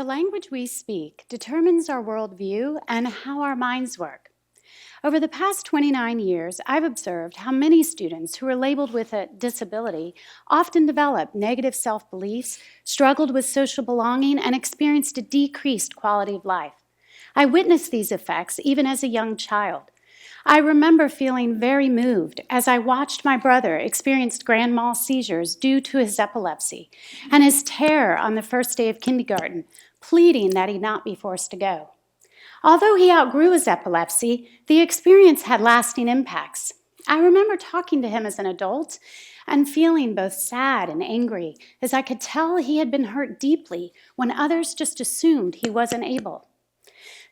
language we speak determines our worldview and how our minds work. Over the past 29 years, I've observed how many students who are labeled with a disability often develop negative self-beliefs, struggled with social belonging, and experienced a decreased quality of life. I witnessed these effects even as a young child. I remember feeling very moved as I watched my brother experience grand mal seizures due to his epilepsy and his terror on the first day of kindergarten, pleading that he not be forced to go. Although he outgrew his epilepsy, the experience had lasting impacts. I remember talking to him as an adult and feeling both sad and angry, as I could tell he had been hurt deeply when others just assumed he wasn't able.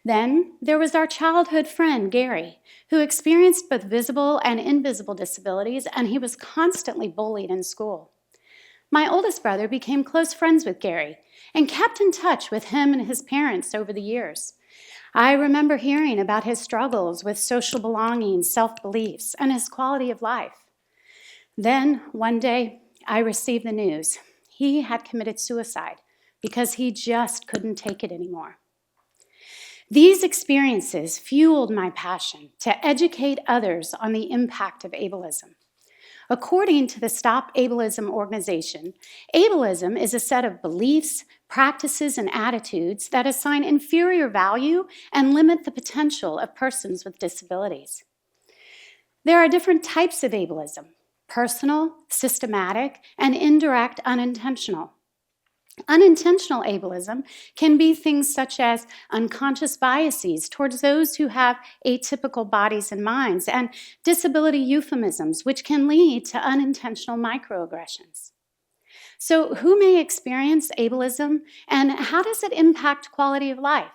Then there was our childhood friend, Gary, who experienced both visible and invisible disabilities, and he was constantly bullied in school. My oldest brother became close friends with Gary and kept in touch with him and his parents over the years. I remember hearing about his struggles with social belonging, self-beliefs, and his quality of life. Then, one day, I received the news. He had committed suicide because he just couldn't take it anymore. These experiences fueled my passion to educate others on the impact of ableism. According to the Stop Ableism organization, ableism is a set of beliefs, practices, and attitudes that assign inferior value and limit the potential of persons with disabilities. There are different types of ableism: personal, systematic, and indirect unintentional. Unintentional ableism can be things such as unconscious biases towards those who have atypical bodies and minds, and disability euphemisms, which can lead to unintentional microaggressions. So, who may experience ableism, and how does it impact quality of life?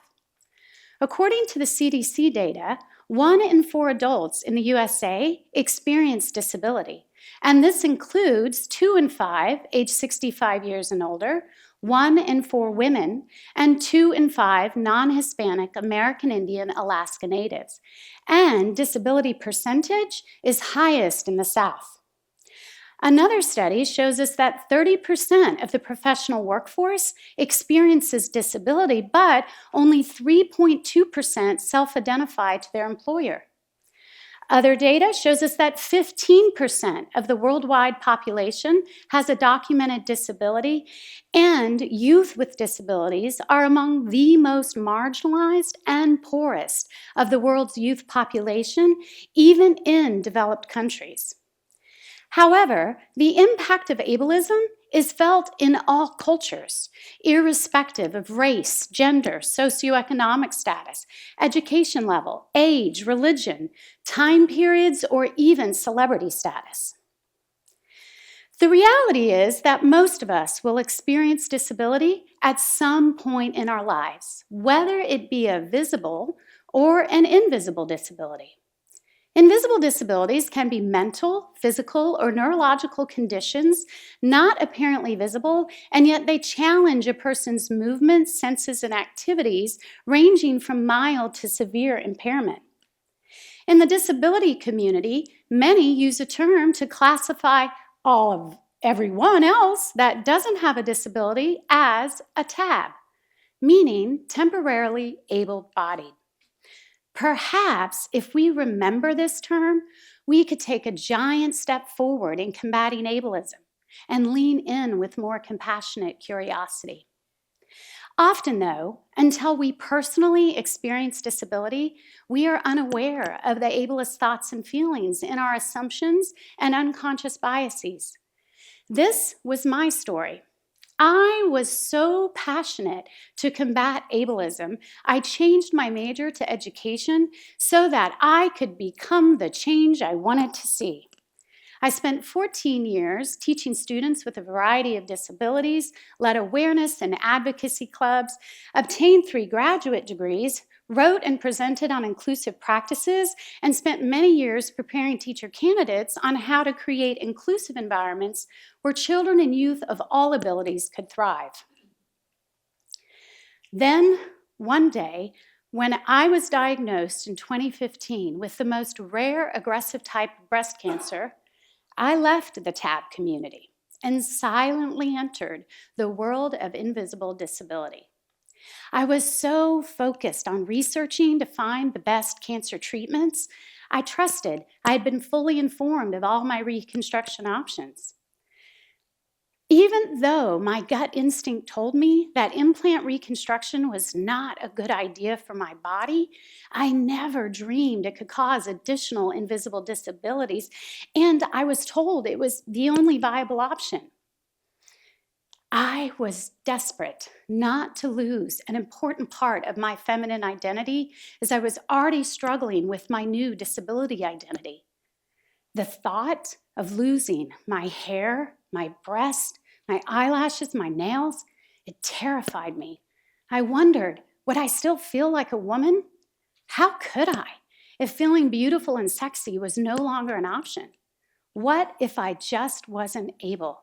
According to the CDC data, 1 in 4 adults in the USA experience disability, and this includes 2 in 5 age 65 years and older, 1 in 4 women, and 2 in 5 non-Hispanic American Indian Alaska Natives. And disability percentage is highest in the South. Another study shows us that 30% of the professional workforce experiences disability, but only 3.2% self-identify to their employer. Other data shows us that 15% of the worldwide population has a documented disability, and youth with disabilities are among the most marginalized and poorest of the world's youth population, even in developed countries. However, the impact of ableism is felt in all cultures, irrespective of race, gender, socioeconomic status, education level, age, religion, time periods, or even celebrity status. The reality is that most of us will experience disability at some point in our lives, whether it be a visible or an invisible disability. Invisible disabilities can be mental, physical, or neurological conditions not apparently visible, and yet they challenge a person's movements, senses, and activities, ranging from mild to severe impairment. In the disability community, many use a term to classify everyone else that doesn't have a disability as a TAB, meaning temporarily able-bodied. Perhaps if we remember this term, we could take a giant step forward in combating ableism and lean in with more compassionate curiosity. Often, though, until we personally experience disability, we are unaware of the ableist thoughts and feelings in our assumptions and unconscious biases. This was my story. I was so passionate to combat ableism, I changed my major to education so that I could become the change I wanted to see. I spent 14 years teaching students with a variety of disabilities, led awareness and advocacy clubs, obtained 3 graduate degrees, wrote and presented on inclusive practices, and spent many years preparing teacher candidates on how to create inclusive environments where children and youth of all abilities could thrive. Then, one day, when I was diagnosed in 2015 with the most rare aggressive type of breast cancer, I left the TAB community and silently entered the world of invisible disability. I was so focused on researching to find the best cancer treatments. I trusted I had been fully informed of all my reconstruction options. Even though my gut instinct told me that implant reconstruction was not a good idea for my body, I never dreamed it could cause additional invisible disabilities, and I was told it was the only viable option. I was desperate not to lose an important part of my feminine identity, as I was already struggling with my new disability identity. The thought of losing my hair, my breast, my eyelashes, my nails, it terrified me. I wondered, would I still feel like a woman? How could I, if feeling beautiful and sexy was no longer an option? What if I just wasn't able?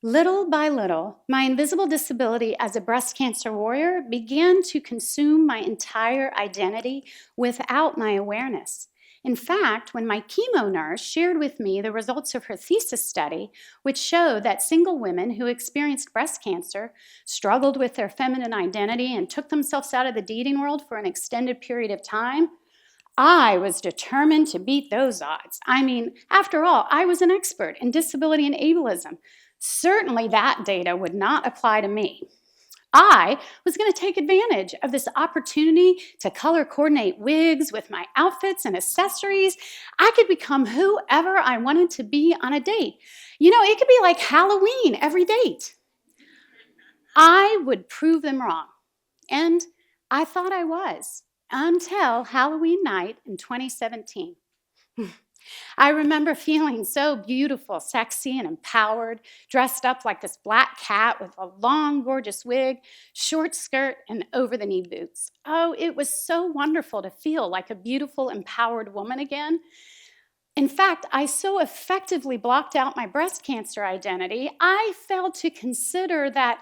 Little by little, my invisible disability as a breast cancer warrior began to consume my entire identity without my awareness. In fact, when my chemo nurse shared with me the results of her thesis study, which showed that single women who experienced breast cancer struggled with their feminine identity and took themselves out of the dating world for an extended period of time, I was determined to beat those odds. I mean, after all, I was an expert in disability and ableism. Certainly that data would not apply to me. I was going to take advantage of this opportunity to color coordinate wigs with my outfits and accessories. I could become whoever I wanted to be on a date. You know, it could be like Halloween every date. I would prove them wrong. And I thought I was, until Halloween night in 2017. I remember feeling so beautiful, sexy, and empowered, dressed up like this black cat with a long, gorgeous wig, short skirt, and over-the-knee boots. Oh, it was so wonderful to feel like a beautiful, empowered woman again. In fact, I so effectively blocked out my breast cancer identity, I failed to consider that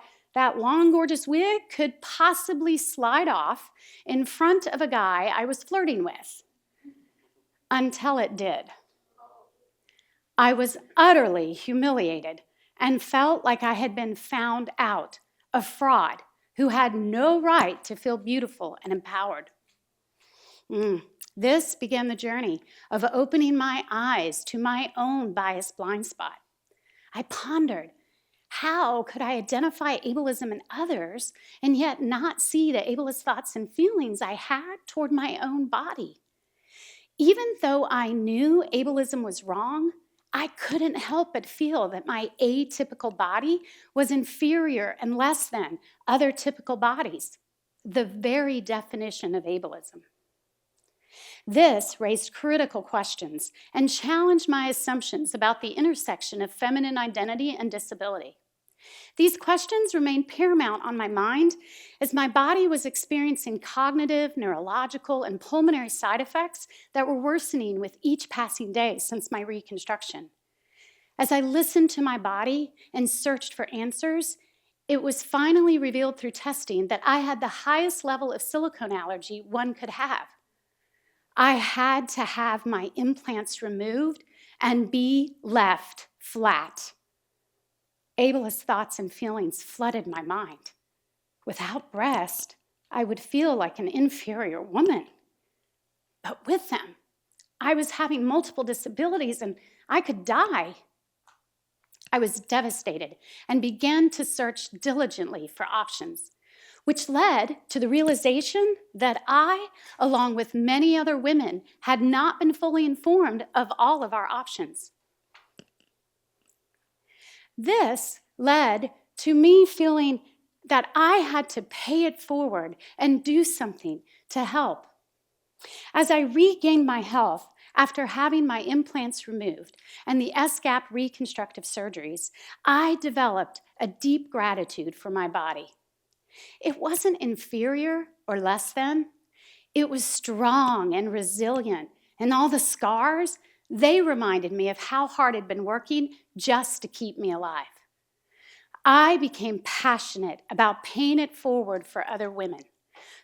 long, gorgeous wig could possibly slide off in front of a guy I was flirting with. Until it did. I was utterly humiliated and felt like I had been found out, a fraud who had no right to feel beautiful and empowered. This began the journey of opening my eyes to my own biased blind spot. I pondered, how could I identify ableism in others and yet not see the ableist thoughts and feelings I had toward my own body? Even though I knew ableism was wrong, I couldn't help but feel that my atypical body was inferior and less than other typical bodies, the very definition of ableism. This raised critical questions and challenged my assumptions about the intersection of feminine identity and disability. These questions remained paramount on my mind as my body was experiencing cognitive, neurological, and pulmonary side effects that were worsening with each passing day since my reconstruction. As I listened to my body and searched for answers, it was finally revealed through testing that I had the highest level of silicone allergy one could have. I had to have my implants removed and be left flat. Ableist thoughts and feelings flooded my mind. Without breast, I would feel like an inferior woman. But with them, I was having multiple disabilities and I could die. I was devastated and began to search diligently for options, which led to the realization that I, along with many other women, had not been fully informed of all of our options. This led to me feeling that I had to pay it forward and do something to help. As I regained my health after having my implants removed and the SGAP reconstructive surgeries, I developed a deep gratitude for my body. It wasn't inferior or less than. It was strong and resilient, and all the scars, they reminded me of how hard I'd been working just to keep me alive. I became passionate about paying it forward for other women.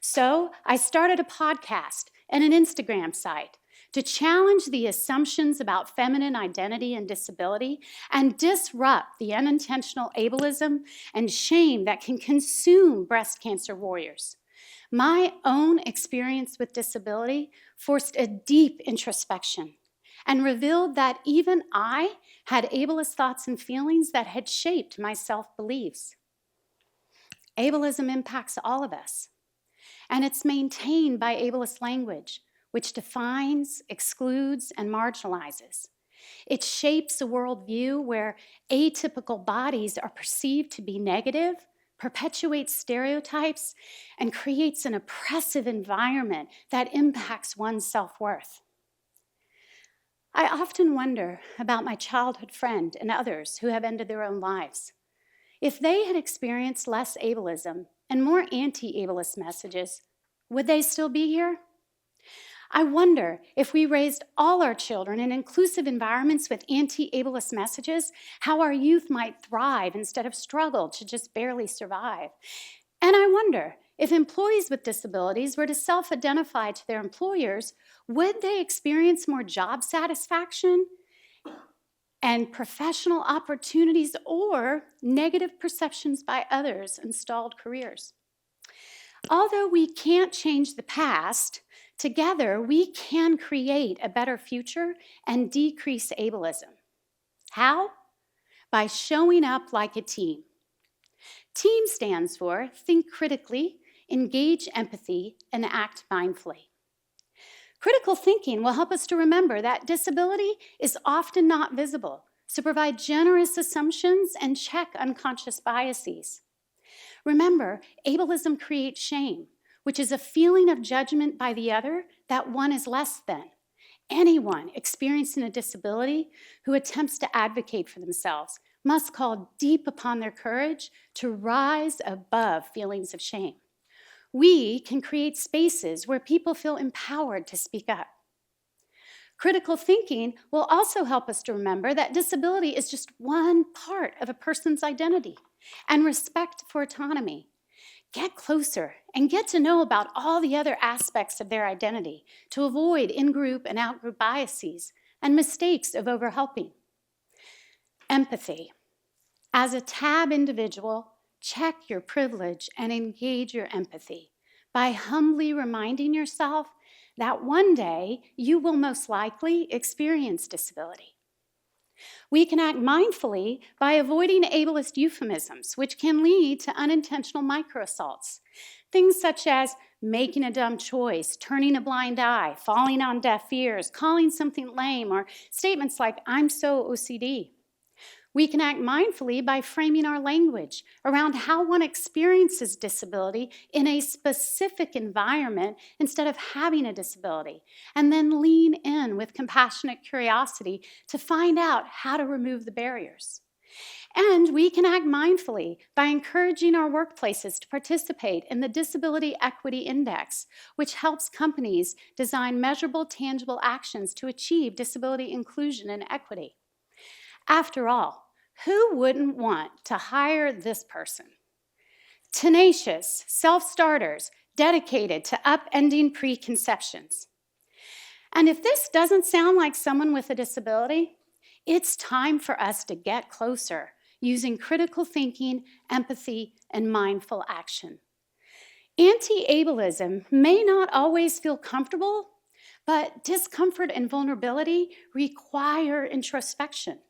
So I started a podcast and an Instagram site to challenge the assumptions about feminine identity and disability, and disrupt the unintentional ableism and shame that can consume breast cancer warriors. My own experience with disability forced a deep introspection and revealed that even I had ableist thoughts and feelings that had shaped my self-beliefs. Ableism impacts all of us, and it's maintained by ableist language, which defines, excludes, and marginalizes. It shapes a worldview where atypical bodies are perceived to be negative, perpetuates stereotypes, and creates an oppressive environment that impacts one's self-worth. I often wonder about my childhood friend and others who have ended their own lives. If they had experienced less ableism and more anti-ableist messages, would they still be here? I wonder if we raised all our children in inclusive environments with anti-ableist messages, how our youth might thrive instead of struggle to just barely survive. And I wonder if employees with disabilities were to self-identify to their employers, would they experience more job satisfaction and professional opportunities, or negative perceptions by others and stalled careers? Although we can't change the past, together we can create a better future and decrease ableism. How? By showing up like a team. TEAM stands for Think Critically, Engage Empathy, and Act Mindfully. Critical thinking will help us to remember that disability is often not visible, so provide generous assumptions and check unconscious biases. Remember, ableism creates shame, which is a feeling of judgment by the other that one is less than. Anyone experiencing a disability who attempts to advocate for themselves must call deep upon their courage to rise above feelings of shame. We can create spaces where people feel empowered to speak up. Critical thinking will also help us to remember that disability is just one part of a person's identity, and respect for autonomy. Get closer and get to know about all the other aspects of their identity to avoid in-group and out-group biases and mistakes of overhelping. Empathy. As a TAB individual, check your privilege and engage your empathy by humbly reminding yourself that one day you will most likely experience disability. We can act mindfully by avoiding ableist euphemisms, which can lead to unintentional microassaults. Things such as making a dumb choice, turning a blind eye, falling on deaf ears, calling something lame, or statements like, "I'm so OCD." We can act mindfully by framing our language around how one experiences disability in a specific environment instead of having a disability, and then lean in with compassionate curiosity to find out how to remove the barriers. And we can act mindfully by encouraging our workplaces to participate in the Disability Equity Index, which helps companies design measurable, tangible actions to achieve disability inclusion and equity. After all, who wouldn't want to hire this person? Tenacious, self-starters, dedicated to upending preconceptions. And if this doesn't sound like someone with a disability, it's time for us to get closer using critical thinking, empathy, and mindful action. Anti-ableism may not always feel comfortable, but discomfort and vulnerability require introspection.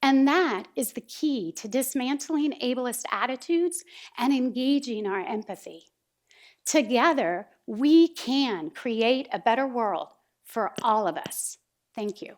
And that is the key to dismantling ableist attitudes and engaging our empathy. Together, we can create a better world for all of us. Thank you.